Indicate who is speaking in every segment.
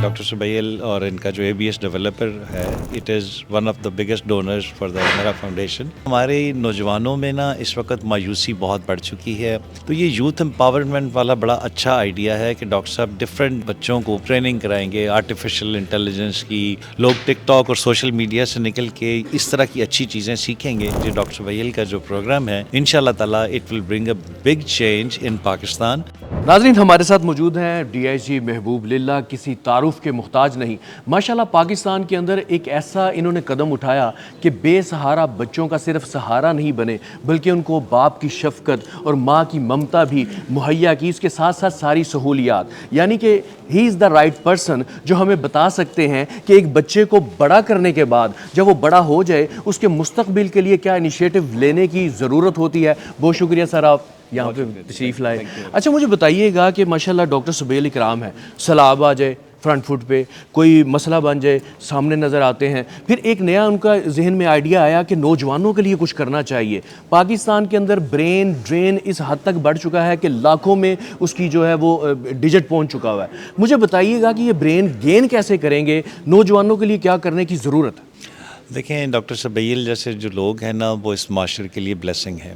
Speaker 1: Doctor سبیل اور ان کا جو ABS ڈیولپر ہے it is one of the biggest donors for the میرا فاؤنڈیشن. ہمارے نوجوانوں میں نا اس وقت مایوسی بہت بڑھ چکی ہے, تو یہ یوتھ امپاورمنٹ والا بڑا اچھا آئیڈیا ہے کہ ڈاکٹر صاحب ڈفرینٹ بچوں کو ٹریننگ کرائیں گے آرٹیفیشیل انٹیلیجنس کی. لوگ ٹک ٹاک اور سوشل میڈیا سے نکل کے اس طرح کی اچھی چیزیں سیکھیں گے. جو ڈاکٹر سبیل کا جو پروگرام ہے انشاءاللہ تعالیٰ it will bring a big change in Pakistan.
Speaker 2: ناظرین ہمارے ساتھ موجود ہیں DIG محبوب للہ, کسی تعارف کے محتاج نہیں. ماشاءاللہ پاکستان کے اندر ایک ایسا انہوں نے قدم اٹھایا کہ بے سہارا بچوں کا صرف سہارا نہیں بنے بلکہ ان کو باپ کی شفقت اور ماں کی ممتا بھی مہیا کی, اس کے ساتھ ساتھ ساری سہولیات. یعنی کہ ہی از دا رائٹ پرسن جو ہمیں بتا سکتے ہیں کہ ایک بچے کو بڑا کرنے کے بعد جب وہ بڑا ہو جائے اس کے مستقبل کے لیے کیا انیشیٹو لینے کی ضرورت ہوتی ہے. بہت شکریہ سر آپ یہاں پہ تشریف لائے. اچھا مجھے بتائیے گا کہ ماشاءاللہ ڈاکٹر سبیل اکرام ہے, سیلاب آ جائے فرنٹ فٹ پہ, کوئی مسئلہ بن جائے سامنے نظر آتے ہیں, پھر ایک نیا ان کا ذہن میں آئیڈیا آیا کہ نوجوانوں کے لیے کچھ کرنا چاہیے. پاکستان کے اندر برین ڈرین اس حد تک بڑھ چکا ہے کہ لاکھوں میں اس کی جو ہے وہ ڈیجٹ پہنچ چکا ہوا ہے. مجھے بتائیے گا کہ یہ برین گین کیسے کریں گے, نوجوانوں کے لیے کیا کرنے کی ضرورت ہے؟
Speaker 1: دیکھیں ڈاکٹر سبیل جیسے جو لوگ ہیں نا وہ اس معاشرے کے لیے بلیسنگ ہے.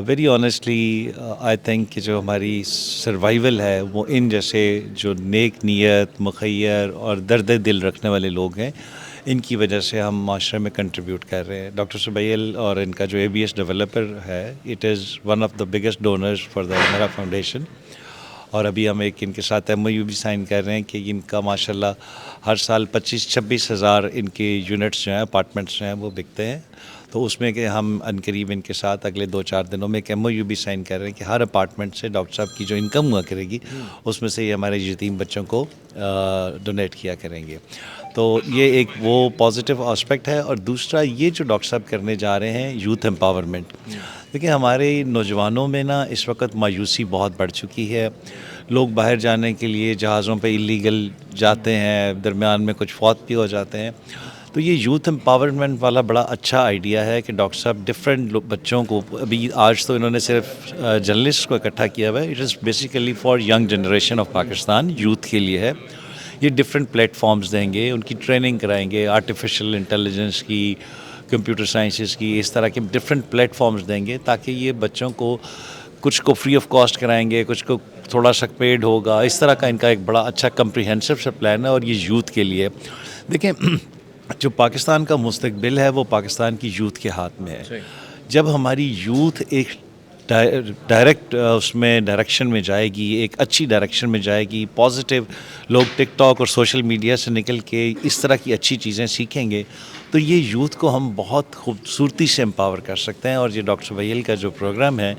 Speaker 1: ویری آنیسٹلی آئی تھنک کہ جو ہماری سروائیول ہے وہ ان جیسے جو نیک نیت مخیر اور درد دل رکھنے والے لوگ ہیں ان کی وجہ سے ہم معاشرے میں کنٹریبیوٹ کر رہے ہیں. ڈاکٹر سبیل اور ان کا جو ABS ڈیولپر ہے it is one of the biggest donors for the میرا فاؤنڈیشن. اور ابھی ہم ایک ان کے ساتھ MOU بھی سائن کر رہے ہیں کہ ان کا ماشاءاللہ ہر سال 25-26 ہزار ان کے یونٹس جو ہیں اپارٹمنٹس جو ہیں وہ بکتے ہیں. تو اس میں کہ ہم عنقریب ان کے ساتھ اگلے 2-4 دنوں میں ایک MOU بھی سائن کر رہے ہیں کہ ہر اپارٹمنٹ سے ڈاکٹر صاحب کی جو انکم ہوا کرے گی اس میں سے یہ ہمارے یتیم بچوں کو ڈونیٹ کیا کریں گے. تو یہ ایک وہ پازیٹیو آسپیکٹ ہے. اور دوسرا یہ جو ڈاکٹر صاحب کرنے جا رہے ہیں یوتھ امپاورمنٹ, دیکھیں ہمارے نوجوانوں میں نا اس وقت مایوسی بہت بڑھ چکی ہے. لوگ باہر جانے کے لیے جہازوں پہ ایلیگل جاتے ہیں, درمیان میں کچھ فوت بھی ہو جاتے ہیں. تو یہ یوتھ امپاورمنٹ والا بڑا اچھا آئیڈیا ہے کہ ڈاکٹر صاحب ڈفرینٹ بچوں کو, ابھی آج تو انہوں نے صرف جرنلسٹ کو اکٹھا کیا ہوا ہے, it is basically for young generation of Pakistan, youth کے لیے ہے. یہ ڈفرینٹ پلیٹ فارمز دیں گے, ان کی ٹریننگ کرائیں گے آرٹیفیشیل انٹیلیجنس کی, کمپیوٹر سائنسز کی, اس طرح کے ڈفرینٹ پلیٹ فارمز دیں گے تاکہ یہ بچوں کو کچھ کو فری آف کاسٹ کرائیں گے, کچھ کو تھوڑا سا پیڈ ہوگا. اس طرح کا ان کا ایک بڑا اچھا کمپریہنسو سا پلان ہے اور یہ یوتھ کے لیے. دیکھیں جو پاکستان کا مستقبل ہے وہ پاکستان کی یوتھ کے ہاتھ میں ہے. جب ہماری یوتھ ایک ڈائریکٹ اس میں ڈائریکشن میں جائے گی, ایک اچھی ڈائریکشن میں جائے گی, پازیٹیو, لوگ ٹک ٹاک اور سوشل میڈیا سے نکل کے اس طرح کی اچھی چیزیں سیکھیں گے تو یہ یوتھ کو ہم بہت خوبصورتی سے امپاور کر سکتے ہیں. اور یہ ڈاکٹر سبیل کا جو پروگرام ہے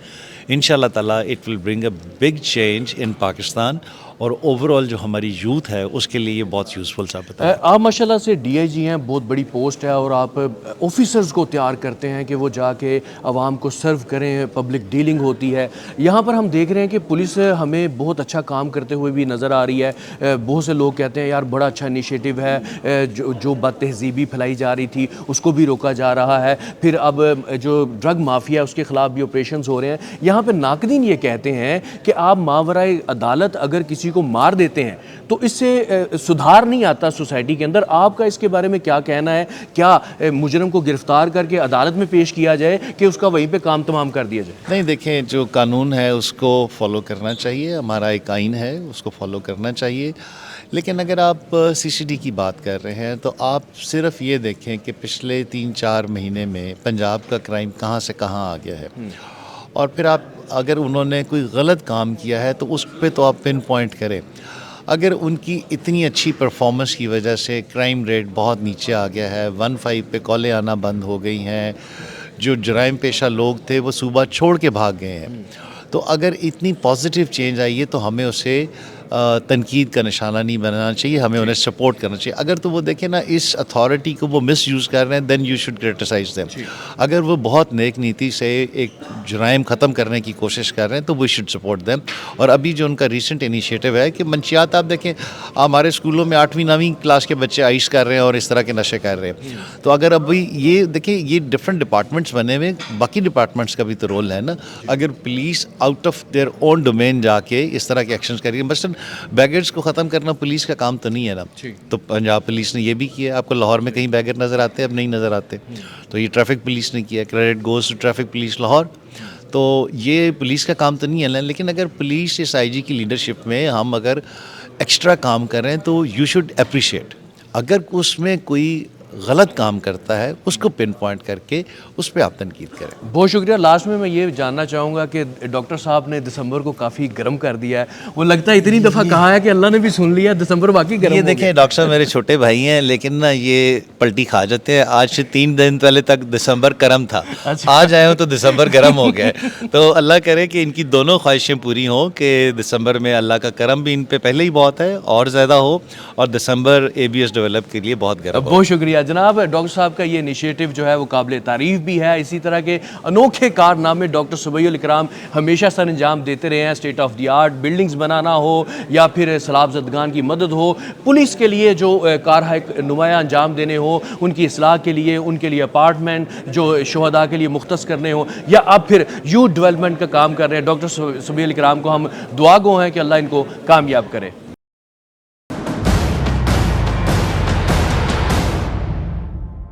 Speaker 1: انشاءاللہ تعالیٰ it will bring a big change in Pakistan. اور اوور آل جو ہماری یوتھ ہے اس کے لیے یہ بہت یوزفل ثابت ہے.
Speaker 2: آپ ماشاءاللہ سے DIG ہیں, بہت بڑی پوسٹ ہے, اور آپ آفیسرز کو تیار کرتے ہیں کہ وہ جا کے عوام کو سرو کریں, پبلک ڈیلنگ ہوتی ہے. یہاں پر ہم دیکھ رہے ہیں کہ پولیس ہمیں بہت اچھا کام کرتے ہوئے بھی نظر آ رہی ہے. بہت سے لوگ کہتے ہیں یار بڑا اچھا انیشیٹو ہے, جو بد تہذیبی پھیلائی جا رہی تھی اس کو بھی روکا جا رہا ہے. پھر اب جو ڈرگ مافیا ہے اس کے خلاف بھی آپریشنز ہو رہے ہیں. یہاں پہ ناقدین یہ کہتے ہیں کہ آپ ماورائے عدالت اگر کسی کو مار دیتے ہیں تو اس سے سدھار نہیں آتا سوسائٹی کے اندر. آپ کا اس کے بارے میں کیا کہنا ہے؟ کیا مجرم کو گرفتار کر کے عدالت میں پیش کیا جائے کہ اس کا وہیں پہ کام تمام کر دیا جائے؟
Speaker 1: نہیں, دیکھیں جو قانون ہے اس کو فالو کرنا چاہیے, ہمارا ایک آئین ہے اس کو فالو کرنا چاہیے. لیکن اگر آپ CCD کی بات کر رہے ہیں تو آپ صرف یہ دیکھیں کہ پچھلے 3-4 مہینے میں پنجاب کا کرائم کہاں سے کہاں آ گیا ہے. اور پھر آپ اگر انہوں نے کوئی غلط کام کیا ہے تو اس پہ تو آپ پن پوائنٹ کریں. اگر ان کی اتنی اچھی پرفارمنس کی وجہ سے کرائم ریٹ بہت نیچے آ گیا ہے, 1-5 پہ کالیں آنا بند ہو گئی ہیں, جو جرائم پیشہ لوگ تھے وہ صوبہ چھوڑ کے بھاگ گئے ہیں, تو اگر اتنی پازیٹیو چینج آئی ہے تو ہمیں اسے تنقید کا نشانہ نہیں بنانا چاہیے, ہمیں انہیں سپورٹ کرنا چاہیے. اگر تو وہ دیکھیں نا اس اتھارٹی کو وہ مس یوز کر رہے ہیں then you should criticize them. اگر وہ بہت نیک نیتی سے ایک جرائم ختم کرنے کی کوشش کر رہے ہیں تو وی شوڈ سپورٹ دیم. اور ابھی جو ان کا ریسنٹ انیشیٹو ہے کہ منشیات, آپ دیکھیں ہمارے اسکولوں میں 8ویں-9ویں کلاس کے بچے آئس کر رہے ہیں اور اس طرح کے نشے کر رہے ہیں. تو اگر ابھی یہ دیکھیں یہ ڈفرینٹ ڈپارٹمنٹس بنے ہوئے, باقی ڈپارٹمنٹس کا بھی تو رول ہے نا. اگر police out of their own domain جا کے اس طرح کے ایکشنز کر رہی ہے, مثلاً بیگرز کو ختم کرنا پولیس کا کام تو نہیں ہے نا. تو پنجاب پولیس نے یہ بھی کیا. آپ کو لاہور میں کہیں بیگر نظر آتے اب نہیں نظر آتے. تو یہ ٹریفک پولیس نے کیا, credit goes to traffic police Lahore. تو یہ پولیس کا کام تو نہیں ہے, لیکن اگر پولیس اس آئی جی کی لیڈرشپ میں ہم اگر ایکسٹرا کام کر رہے ہیں تو یو شوڈ اپریشیٹ. اگر اس میں کوئی غلط کام کرتا ہے اس کو پن پوائنٹ کر کے اس پہ آپ تنقید کریں.
Speaker 2: بہت شکریہ. لاسٹ میں یہ جاننا چاہوں گا کہ ڈاکٹر صاحب نے دسمبر کو کافی گرم کر دیا ہے. وہ لگتا ہے اتنی دفعہ کہا ہے کہ اللہ نے بھی سن لیا, دسمبر واقعی گرم.
Speaker 1: یہ دیکھیں ڈاکٹر صاحب میرے چھوٹے بھائی ہیں لیکن نا یہ پلٹی کھا جاتے ہیں. آج سے 3 دن پہلے تک دسمبر گرم تھا, آج آئے ہوں تو دسمبر گرم ہو گئے. تو اللہ کرے کہ ان کی دونوں خواہشیں پوری ہوں کہ دسمبر میں اللہ کا کرم بھی ان پہ پہلے ہی بہت ہے اور زیادہ ہو, اور دسمبر ABS ڈیولپ کے لیے بہت گرم ہو.
Speaker 2: بہت شکریہ جناب. ڈاکٹر صاحب کا یہ انیشیٹو جو ہے وہ قابل تعریف بھی ہے. اسی طرح کے انوکھے کارنامے ڈاکٹر صبیح الاکرام ہمیشہ سر انجام دیتے رہے ہیں. State of the art buildings بنانا ہو یا پھر سیلاب زدگان کی مدد ہو, پولیس کے لیے جو کارہائے نمایاں انجام دینے ہو, ان کی اصلاح کے لیے, ان کے لیے اپارٹمنٹ جو شہداء کے لیے مختص کرنے ہوں, یا اب پھر یوتھ ڈیولپمنٹ کا کام کر رہے ہیں. ڈاکٹر صبیح الاکرام کو ہم دعا گو ہیں کہ اللہ ان کو کامیاب کرے.